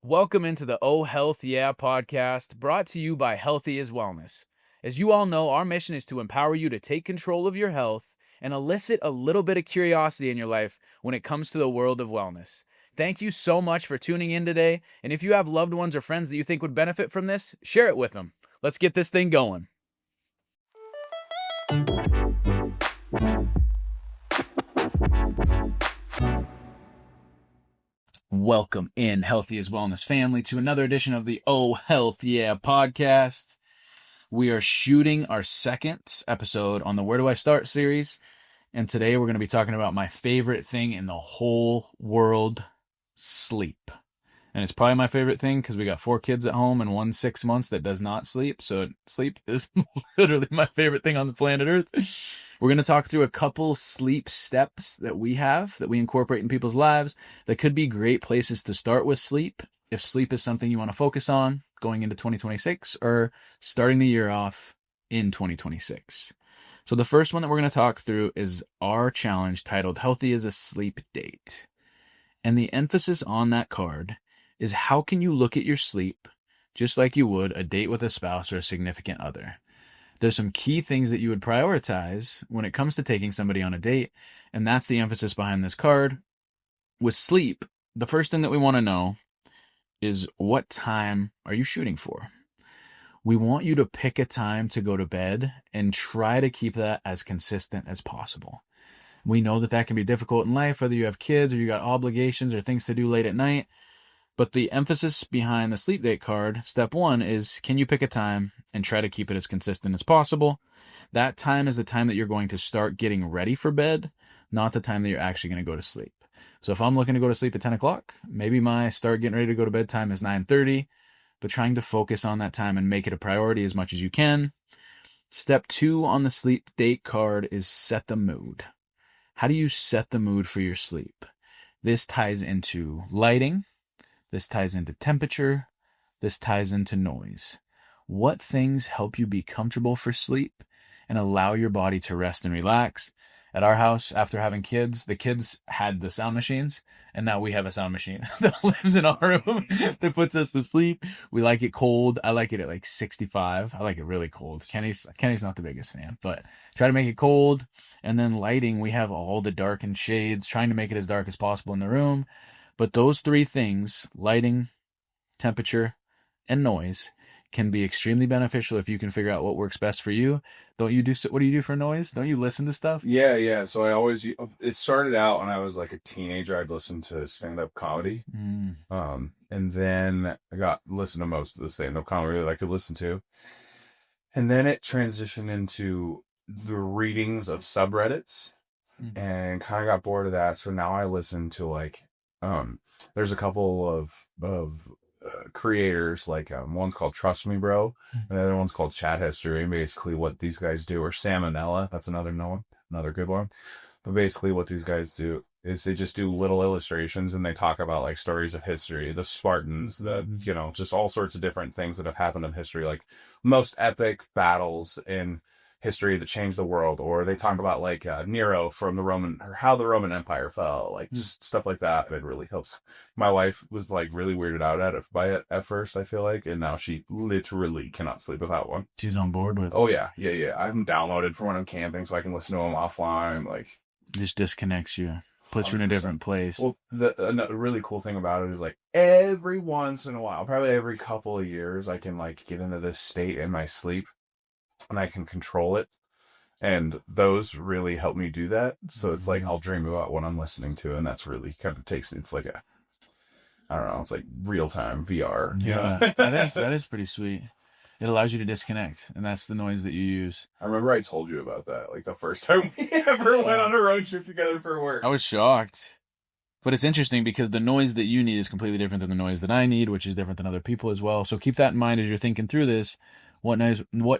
Welcome into the Oh Health Yeah podcast, brought to you by Healthy is Wellness. As you all know, our mission is to empower you to take control of your health and elicit a little bit of curiosity in your life when it comes to the world of wellness. Thank you so much for tuning in today, and if you have loved ones or friends that you think would benefit from this, share it with them. Let's get this thing going. Welcome in, Healthy is Wellness family, to another edition of the Oh Health Yeah podcast. We are shooting our second episode on the Where Do I Start series, and today we're going to be talking about my favorite thing in the whole world, sleep. And it's probably my favorite thing because we got 4 kids at home and one 6 months that does not sleep. So sleep is literally my favorite thing on the planet Earth. We're going to talk through a couple sleep steps that we have, that we incorporate in people's lives, that could be great places to start with sleep. If sleep is something you want to focus on going into 2026 or starting the year off in 2026. So the first one that we're going to talk through is our challenge titled Healthy as a Sleep Date. And the emphasis on that card is how can you look at your sleep just like you would a date with a spouse or a significant other. There's some key things that you would prioritize when it comes to taking somebody on a date, and that's the emphasis behind this card. With sleep, the first thing that we want to know is what time are you shooting for? We want you to pick a time to go to bed and try to keep that as consistent as possible. We know that that can be difficult in life, whether you have kids or you got obligations or things to do late at night. But the emphasis behind the sleep date card, step 1, is can you pick a time and try to keep it as consistent as possible? That time is the time that you're going to start getting ready for bed, not the time that you're actually going to go to sleep. So if I'm looking to go to sleep at 10 o'clock, maybe my start getting ready to go to bed time is 9:30, but trying to focus on that time and make it a priority as much as you can. Step 2 on the sleep date card is set the mood. How do you set the mood for your sleep? This ties into lighting. This ties into temperature. This ties into noise. What things help you be comfortable for sleep and allow your body to rest and relax? At our house, after having kids, the kids had the sound machines, and now we have a sound machine that lives in our room that puts us to sleep. We like it cold. I like it at like 65. I like it really cold. Kenny's not the biggest fan, but try to make it cold. And then lighting, we have all the darkened shades, trying to make it as dark as possible in the room. But those 3 things, lighting, temperature, and noise, can be extremely beneficial if you can figure out what works best for you. What do you do for noise? Don't you listen to stuff? Yeah. So it started out when I was like a teenager. I'd listen to stand-up comedy. And then I got listened to most of the stand-up comedy that I could listen to. And then it transitioned into the readings of subreddits and kind of got bored of that. So now I listen to like, there's a couple of creators, like one's called Trust Me Bro, and the other one's called Chat History. And basically what these guys do, or Salmonella, that's another good one. But basically what these guys do is they just do little illustrations and they talk about like stories of history, the Spartans, just all sorts of different things that have happened in history, like most epic battles in history that changed the world. Or they talk about like Nero from or how the Roman Empire fell, like just stuff like that. It really helps. My wife was like really weirded out by it at first, I feel like, and now she literally cannot sleep without one. She's on board with it. Oh yeah. I have them downloaded for when I'm camping so I can listen to them offline. Like, just disconnects you, puts you in a different place. Well, the really cool thing about it is like every once in a while, probably every couple of years, I can like get into this state in my sleep and I can control it. And those really help me do that. So it's like I'll dream about what I'm listening to, and that's really kind of it's like I don't know, it's like real-time VR. Yeah, that is pretty sweet. It allows you to disconnect, and that's the noise that you use. I remember I told you about that, like the first time we ever went on a road trip together for work. I was shocked. But it's interesting because the noise that you need is completely different than the noise that I need, which is different than other people as well. So keep that in mind as you're thinking through this. What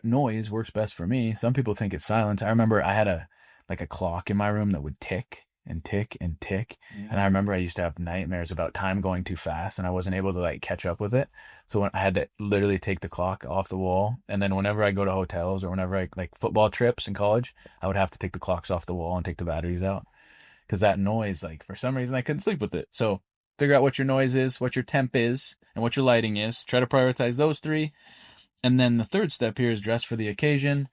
noise works best for me? Some people think it's silence. I remember I had a clock in my room that would tick and tick and tick. Yeah. And I remember I used to have nightmares about time going too fast and I wasn't able to like catch up with it. So when I had to literally take the clock off the wall. And then whenever I go to hotels or whenever I like football trips in college, I would have to take the clocks off the wall and take the batteries out. Because that noise, like for some reason I couldn't sleep with it. So figure out what your noise is, what your temp is, and what your lighting is. Try to prioritize those 3. And then the third step here is dress for the occasion.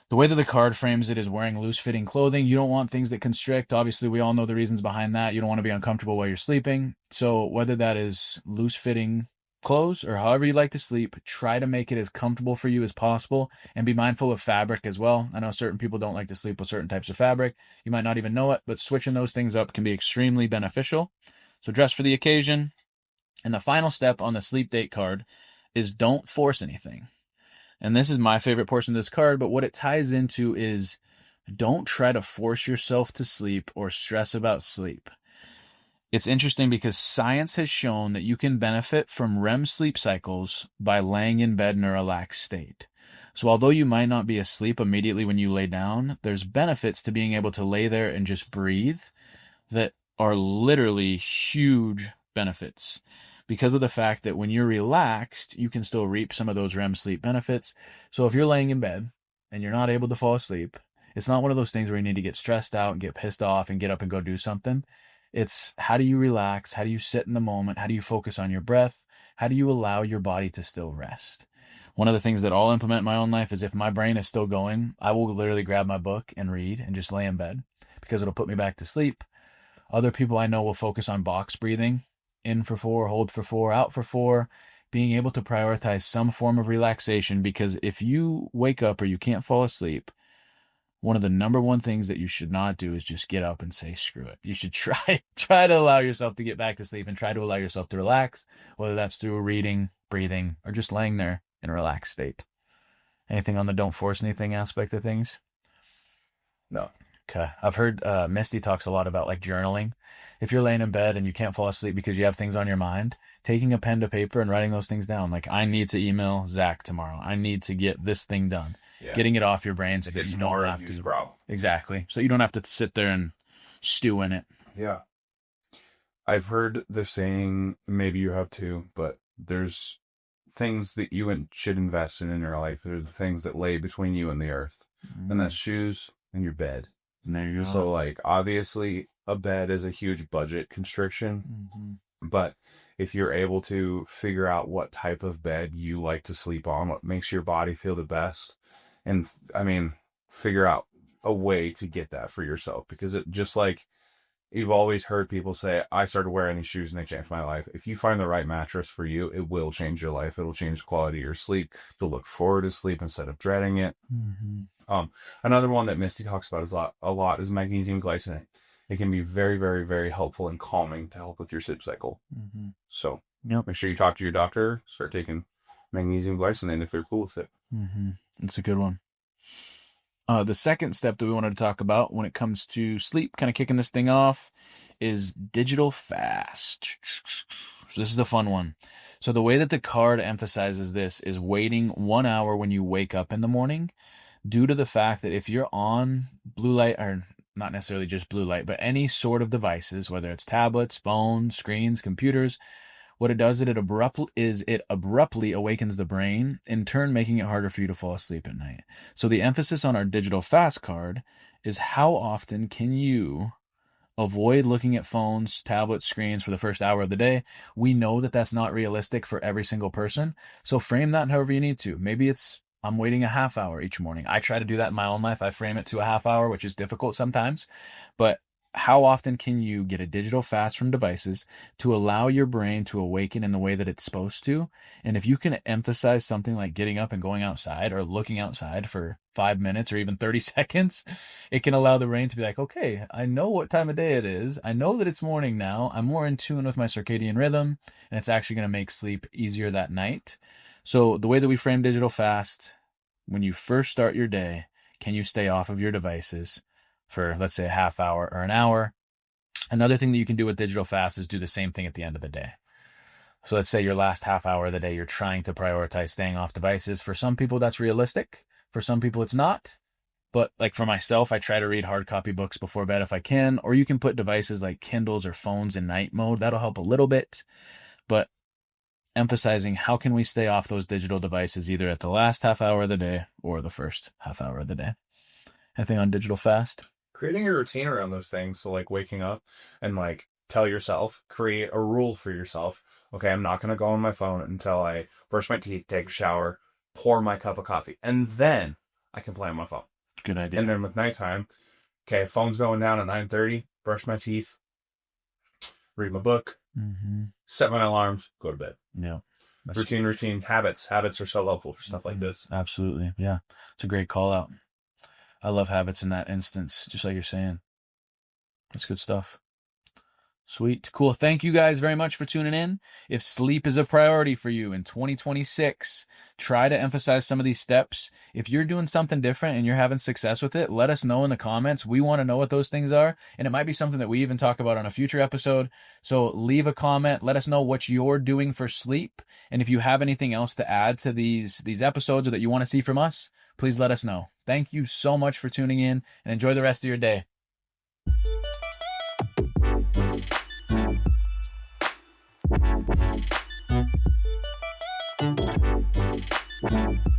The way that the card frames it is wearing loose-fitting clothing. You don't want things that constrict. Obviously, we all know the reasons behind that. You don't want to be uncomfortable while you're sleeping. So whether that is loose-fitting clothes or however you like to sleep, try to make it as comfortable for you as possible, and be mindful of fabric as well. I know certain people don't like to sleep with certain types of fabric. You might not even know it, but switching those things up can be extremely beneficial. So dress for the occasion. And the final step on the sleep date card is don't force anything. And this is my favorite portion of this card, but what it ties into is don't try to force yourself to sleep or stress about sleep. It's interesting because science has shown that you can benefit from REM sleep cycles by laying in bed in a relaxed state. So although you might not be asleep immediately when you lay down, there's benefits to being able to lay there and just breathe that are literally huge benefits, because of the fact that when you're relaxed, you can still reap some of those REM sleep benefits. So if you're laying in bed and you're not able to fall asleep, it's not one of those things where you need to get stressed out and get pissed off and get up and go do something. It's how do you relax? How do you sit in the moment? How do you focus on your breath? How do you allow your body to still rest? One of the things that I'll implement in my own life is if my brain is still going, I will literally grab my book and read and just lay in bed because it'll put me back to sleep. Other people I know will focus on box breathing. In for 4, hold for 4, out for 4, being able to prioritize some form of relaxation, because if you wake up or you can't fall asleep, one of the number one things that you should not do is just get up and say, screw it. You should try to allow yourself to get back to sleep and try to allow yourself to relax, whether that's through reading, breathing, or just laying there in a relaxed state. Anything on the don't force anything aspect of things? No. Okay. I've heard Misty talks a lot about like journaling. If you're laying in bed and you can't fall asleep because you have things on your mind, taking a pen to paper and writing those things down. Like, I need to email Zach tomorrow. I need to get this thing done. Yeah. Getting it off your brain so that you don't have to. Problem. Exactly. So you don't have to sit there and stew in it. Yeah. I've heard the saying, maybe you have too, but there's things that you should invest in your life. There's the things that lay between you and the earth. And that's shoes and your bed. And there you go. So, like, obviously, a bed is a huge budget constriction. But if you're able to figure out what type of bed you like to sleep on, what makes your body feel the best, and, I mean, figure out a way to get that for yourself. Because it just like, you've always heard people say, I started wearing these shoes and they changed my life. If you find the right mattress for you, it will change your life. It'll change the quality of your sleep. You'll look forward to sleep instead of dreading it. Another one that Misty talks about a lot is magnesium glycinate. It can be very, very, very helpful and calming to help with your sleep cycle. So make sure you talk to your doctor. Start taking magnesium glycinate if they're cool with it. That's a good one. The second step that we wanted to talk about when it comes to sleep, kind of kicking this thing off, is digital fast. So this is a fun one. So the way that the card emphasizes this is waiting 1 hour when you wake up in the morning, due to the fact that if you're on blue light, or not necessarily just blue light, but any sort of devices, whether it's tablets, phones, screens, computers, what it does is it abruptly awakens the brain, in turn making it harder for you to fall asleep at night. So the emphasis on our digital fast card is how often can you avoid looking at phones, tablets, screens for the first hour of the day. We know that that's not realistic for every single person. So frame that however you need to. Maybe it's, I'm waiting a half hour each morning. I try to do that in my own life. I frame it to a half hour, which is difficult sometimes. But how often can you get a digital fast from devices to allow your brain to awaken in the way that it's supposed to? And if you can emphasize something like getting up and going outside or looking outside for 5 minutes or even 30 seconds, it can allow the brain to be like, okay, I know what time of day it is. I know that it's morning now. I'm more in tune with my circadian rhythm, and it's actually going to make sleep easier that night. So the way that we frame digital fast, when you first start your day, can you stay off of your devices for, let's say, a half hour or an hour? Another thing that you can do with digital fast is do the same thing at the end of the day. So let's say your last half hour of the day, you're trying to prioritize staying off devices. For some people, that's realistic. For some people, it's not. But like for myself, I try to read hard copy books before bed if I can, or you can put devices like Kindles or phones in night mode. That'll help a little bit. But emphasizing how can we stay off those digital devices either at the last half hour of the day or the first half hour of the day. Anything on digital fast? Creating a routine around those things. So like waking up and like tell yourself, create a rule for yourself. Okay, I'm not going to go on my phone until I brush my teeth, take a shower, pour my cup of coffee, and then I can play on my phone. Good idea. And then with nighttime, okay, phone's going down at 9:30, brush my teeth, read my book, set my alarms, go to bed. Yeah. Routine, habits. Habits are so helpful for stuff like this. Absolutely. Yeah. It's a great call out. I love habits in that instance, just like you're saying. That's good stuff. Sweet. Cool. Thank you guys very much for tuning in. If sleep is a priority for you in 2026, try to emphasize some of these steps. If you're doing something different and you're having success with it, let us know in the comments. We want to know what those things are. And it might be something that we even talk about on a future episode. So leave a comment. Let us know what you're doing for sleep. And if you have anything else to add to these episodes or that you want to see from us, please let us know. Thank you so much for tuning in and enjoy the rest of your day. Thank you.